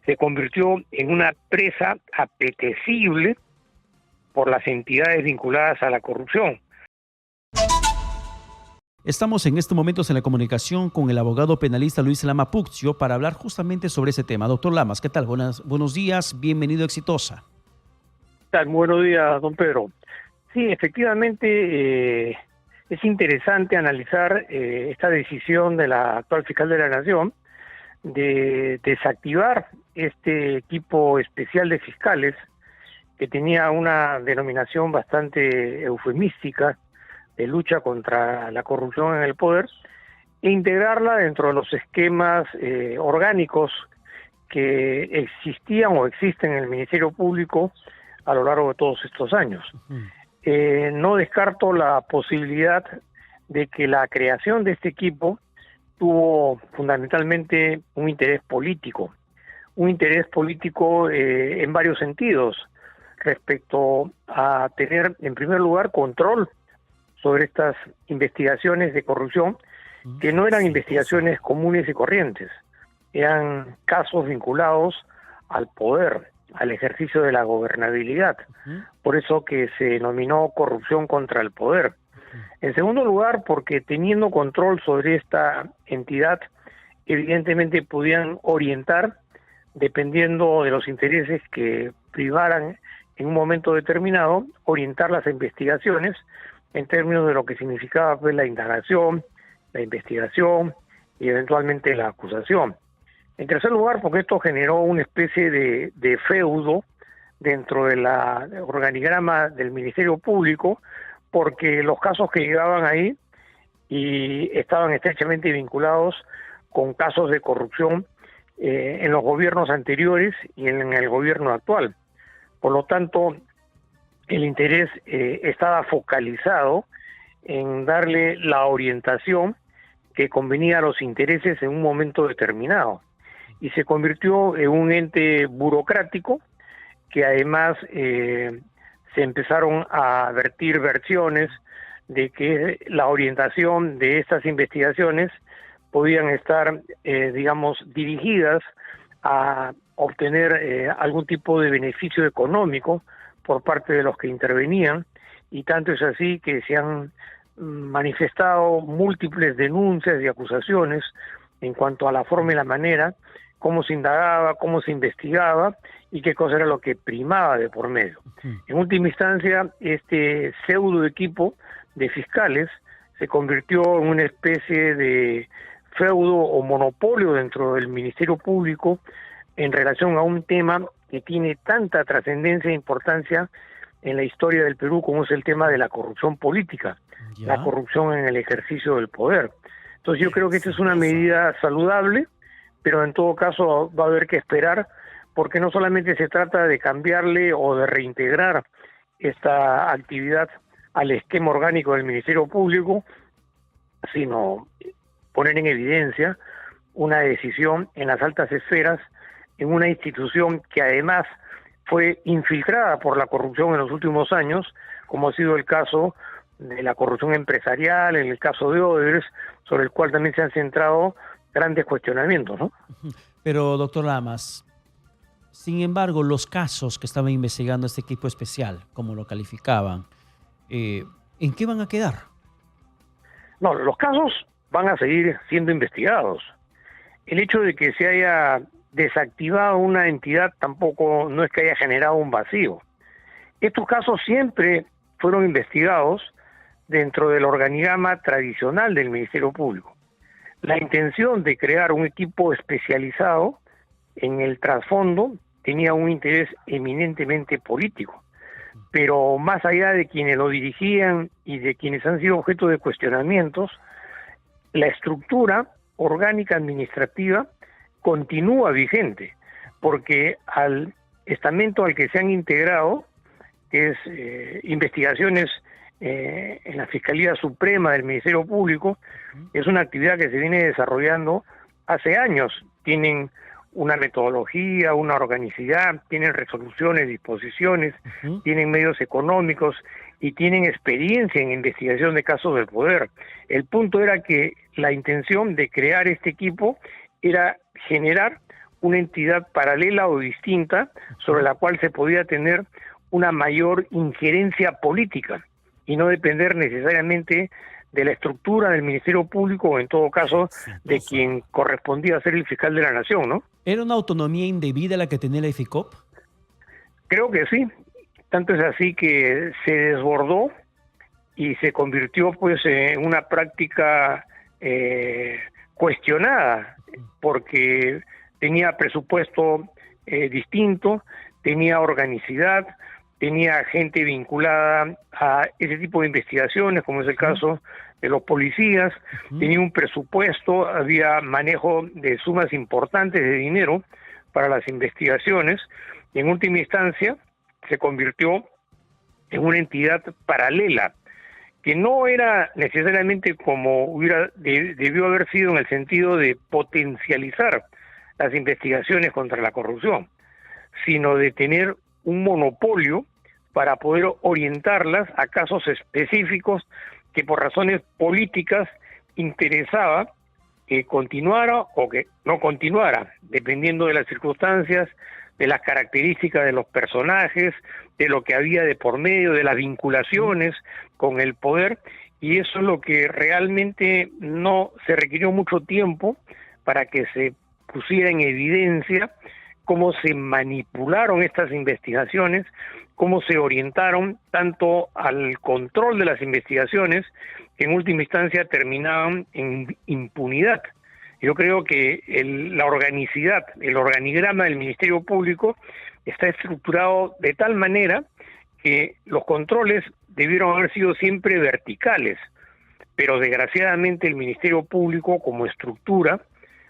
se convirtió en una presa apetecible por las entidades vinculadas a la corrupción. Estamos en estos momentos en la comunicación con el abogado penalista Luis Lama Puccio para hablar justamente sobre ese tema. Doctor Lamas, ¿qué tal? Buenos días, bienvenido a Exitosa. ¿Qué tal? Buenos días, don Pedro. Sí, efectivamente es interesante analizar esta decisión de la actual fiscal de la Nación de desactivar este equipo especial de fiscales que tenía una denominación bastante eufemística de lucha contra la corrupción en el poder, e integrarla dentro de los esquemas orgánicos que existían o existen en el Ministerio Público a lo largo de todos estos años. No descarto la posibilidad de que la creación de este equipo tuvo fundamentalmente un interés político en varios sentidos, respecto a tener en primer lugar control sobre estas investigaciones de corrupción, que no eran investigaciones comunes y corrientes, eran casos vinculados al poder, al ejercicio de la gobernabilidad, por eso que se denominó corrupción contra el poder. En segundo lugar, porque teniendo control sobre esta entidad, evidentemente podían orientar, dependiendo de los intereses que privaran en un momento determinado, orientar las investigaciones en términos de lo que significaba pues la indagación, la investigación y eventualmente la acusación. En tercer lugar, porque esto generó una especie de feudo dentro del organigrama del Ministerio Público, porque los casos que llegaban ahí y estaban estrechamente vinculados con casos de corrupción en los gobiernos anteriores y en el gobierno actual. Por lo tanto, el interés estaba focalizado en darle la orientación que convenía a los intereses en un momento determinado. Y se convirtió en un ente burocrático que además se empezaron a vertir versiones de que la orientación de estas investigaciones podían estar, dirigidas a obtener algún tipo de beneficio económico por parte de los que intervenían, y tanto es así que se han manifestado múltiples denuncias y acusaciones en cuanto a la forma y la manera, cómo se indagaba, cómo se investigaba y qué cosa era lo que primaba de por medio. En última instancia, este pseudo equipo de fiscales se convirtió en una especie de feudo o monopolio dentro del Ministerio Público en relación a un tema que tiene tanta trascendencia e importancia en la historia del Perú como es el tema de la corrupción política, la corrupción en el ejercicio del poder. Entonces yo creo que esta es una medida saludable, pero en todo caso va a haber que esperar, porque no solamente se trata de cambiarle o de reintegrar esta actividad al esquema orgánico del Ministerio Público, sino poner en evidencia una decisión en las altas esferas, en una institución que además fue infiltrada por la corrupción en los últimos años, como ha sido el caso de la corrupción empresarial, en el caso de Odebrecht, sobre el cual también se han centrado grandes cuestionamientos, ¿no? Pero, doctor Lamas, sin embargo, los casos que estaba investigando este equipo especial, como lo calificaban, ¿en qué van a quedar? No, los casos van a seguir siendo investigados. El hecho de que se haya desactivado una entidad tampoco no es que haya generado un vacío. Estos casos siempre fueron investigados dentro del organigrama tradicional del Ministerio Público. La intención de crear un equipo especializado en el trasfondo tenía un interés eminentemente político, pero más allá de quienes lo dirigían y de quienes han sido objeto de cuestionamientos, la estructura orgánica administrativa continúa vigente, porque al estamento al que se han integrado, que es investigaciones en la Fiscalía Suprema del Ministerio Público, es una actividad que se viene desarrollando hace años. Tienen una metodología, una organicidad, tienen resoluciones, disposiciones, tienen medios económicos y tienen experiencia en investigación de casos del poder. El punto era que la intención de crear este equipo era generar una entidad paralela o distinta sobre la cual se podía tener una mayor injerencia política y no depender necesariamente de la estructura del Ministerio Público o en todo caso de quien correspondía ser el fiscal de la Nación, ¿no? ¿Era una autonomía indebida la que tenía la IFICOP? Creo que sí. Tanto es así que se desbordó y se convirtió pues en una práctica cuestionada, porque tenía presupuesto distinto, tenía organicidad, tenía gente vinculada a ese tipo de investigaciones, como es el caso de los policías, tenía un presupuesto, había manejo de sumas importantes de dinero para las investigaciones, y en última instancia se convirtió en una entidad paralela, que no era necesariamente como debió haber sido en el sentido de potencializar las investigaciones contra la corrupción, sino de tener un monopolio para poder orientarlas a casos específicos que por razones políticas interesaba que continuara o que no continuara, dependiendo de las circunstancias, de las características de los personajes, de lo que había de por medio, de las vinculaciones con el poder, y eso es lo que realmente no se requirió mucho tiempo para que se pusiera en evidencia cómo se manipularon estas investigaciones, cómo se orientaron tanto al control de las investigaciones, que en última instancia terminaban en impunidad. Yo creo que la organicidad, el organigrama del Ministerio Público está estructurado de tal manera que los controles debieron haber sido siempre verticales, pero desgraciadamente el Ministerio Público como estructura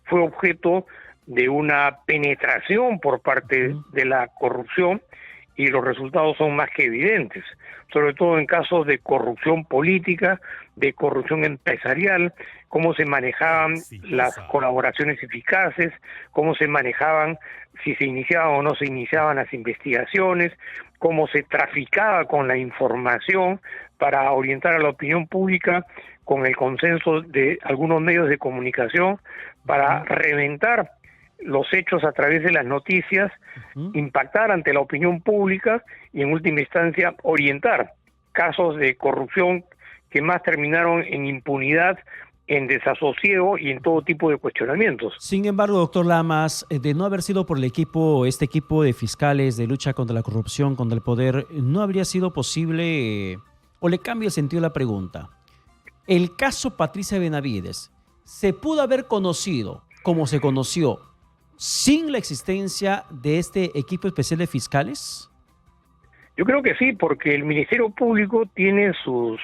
fue objeto de una penetración por parte de la corrupción, y los resultados son más que evidentes, sobre todo en casos de corrupción política, de corrupción empresarial, cómo se manejaban las colaboraciones eficaces, cómo se manejaban, si se iniciaban o no se iniciaban las investigaciones, cómo se traficaba con la información para orientar a la opinión pública con el consenso de algunos medios de comunicación, para reventar los hechos a través de las noticias, impactar ante la opinión pública y en última instancia orientar casos de corrupción que más terminaron en impunidad, en desasosiego y en todo tipo de cuestionamientos. Sin embargo, doctor Lamas, de no haber sido por este equipo de fiscales de lucha contra la corrupción, contra el poder, no habría sido posible, o le cambio el sentido de la pregunta, el caso Patricia Benavides, ¿se pudo haber conocido como se conoció sin la existencia de este equipo especial de fiscales? Yo creo que sí, porque el Ministerio Público tiene sus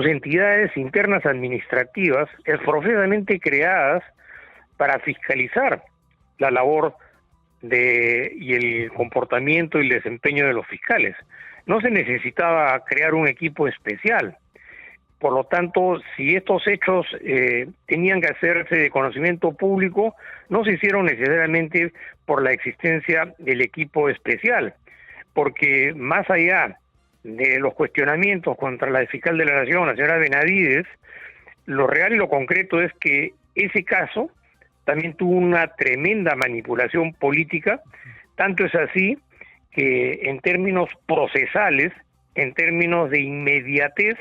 entidades internas administrativas profusamente creadas para fiscalizar la labor y el comportamiento y el desempeño de los fiscales. No se necesitaba crear un equipo especial. Por lo tanto, si estos hechos tenían que hacerse de conocimiento público, no se hicieron necesariamente por la existencia del equipo especial, porque más allá de los cuestionamientos contra la fiscal de la Nación, la señora Benavides, lo real y lo concreto es que ese caso también tuvo una tremenda manipulación política, tanto es así que en términos procesales, en términos de inmediatez,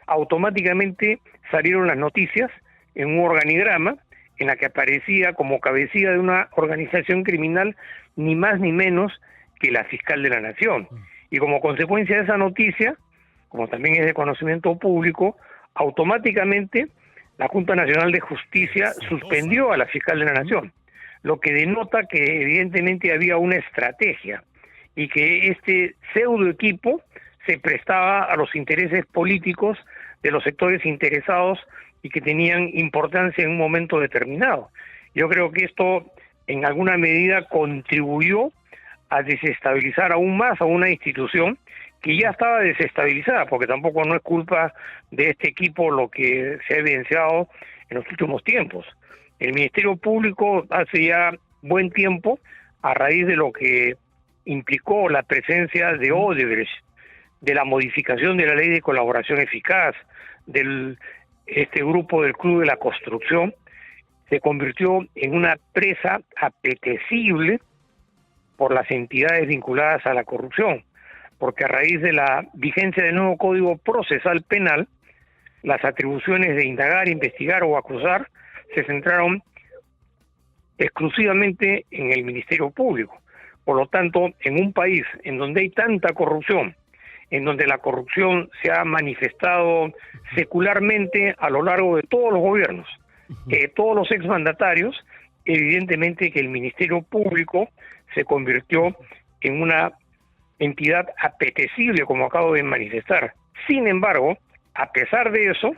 automáticamente salieron las noticias en un organigrama en la que aparecía como cabecilla de una organización criminal ni más ni menos que la fiscal de la Nación. Y como consecuencia de esa noticia, como también es de conocimiento público, automáticamente la Junta Nacional de Justicia suspendió a la fiscal de la Nación, lo que denota que evidentemente había una estrategia y que este pseudo equipo se prestaba a los intereses políticos de los sectores interesados y que tenían importancia en un momento determinado. Yo creo que esto en alguna medida contribuyó a desestabilizar aún más a una institución que ya estaba desestabilizada, porque tampoco no es culpa de este equipo lo que se ha evidenciado en los últimos tiempos. El Ministerio Público hace ya buen tiempo, a raíz de lo que implicó la presencia de Odebrecht, de la modificación de la ley de colaboración eficaz, este grupo del Club de la Construcción, se convirtió en una presa apetecible por las entidades vinculadas a la corrupción, porque a raíz de la vigencia del nuevo Código Procesal Penal, las atribuciones de indagar, investigar o acusar se centraron exclusivamente en el Ministerio Público. Por lo tanto, en un país en donde hay tanta corrupción, en donde la corrupción se ha manifestado secularmente a lo largo de todos los gobiernos, todos los exmandatarios, evidentemente que el Ministerio Público se convirtió en una entidad apetecible, como acabo de manifestar. Sin embargo, a pesar de eso,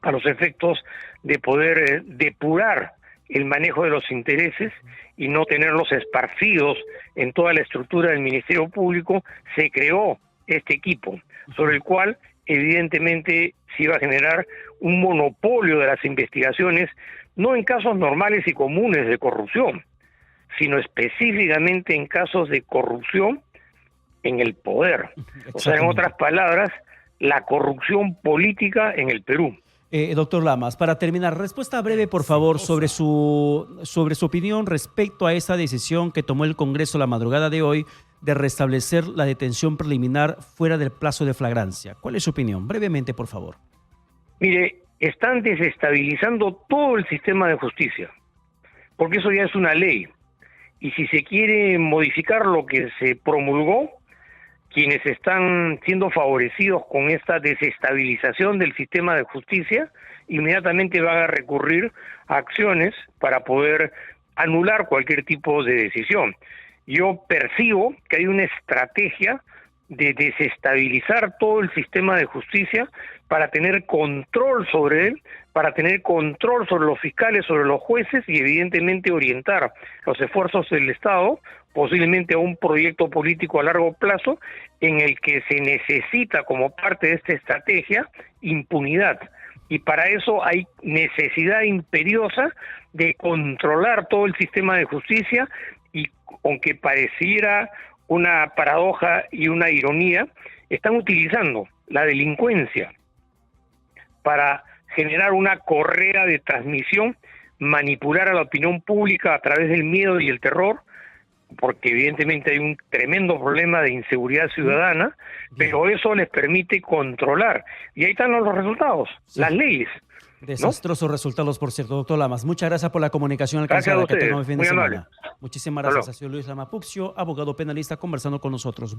a los efectos de poder depurar el manejo de los intereses y no tenerlos esparcidos en toda la estructura del Ministerio Público, se creó este equipo, sobre el cual evidentemente se iba a generar un monopolio de las investigaciones, no en casos normales y comunes de corrupción, sino específicamente en casos de corrupción en el poder. O sea, en otras palabras, la corrupción política en el Perú. Doctor Lamas, para terminar, respuesta breve, por favor, sobre su opinión respecto a esa decisión que tomó el Congreso la madrugada de hoy de restablecer la detención preliminar fuera del plazo de flagrancia. ¿Cuál es su opinión? Brevemente, por favor. Mire, están desestabilizando todo el sistema de justicia, porque eso ya es una ley. Y si se quiere modificar lo que se promulgó, quienes están siendo favorecidos con esta desestabilización del sistema de justicia, inmediatamente van a recurrir a acciones para poder anular cualquier tipo de decisión. Yo percibo que hay una estrategia de desestabilizar todo el sistema de justicia para tener control sobre él, para tener control sobre los fiscales, sobre los jueces y evidentemente orientar los esfuerzos del Estado posiblemente a un proyecto político a largo plazo en el que se necesita como parte de esta estrategia impunidad. Y para eso hay necesidad imperiosa de controlar todo el sistema de justicia y aunque pareciera una paradoja y una ironía, están utilizando la delincuencia para generar una correa de transmisión, manipular a la opinión pública a través del miedo y el terror, porque evidentemente hay un tremendo problema de inseguridad ciudadana, pero eso les permite controlar. Y ahí están los resultados, las leyes. Desastrosos resultados, por cierto, doctor Lamas. Muchas gracias por la comunicación alcanzada. Que tenga un fin de semana. Muchísimas gracias. Ha sido Luis Lama Puccio, abogado penalista, conversando con nosotros.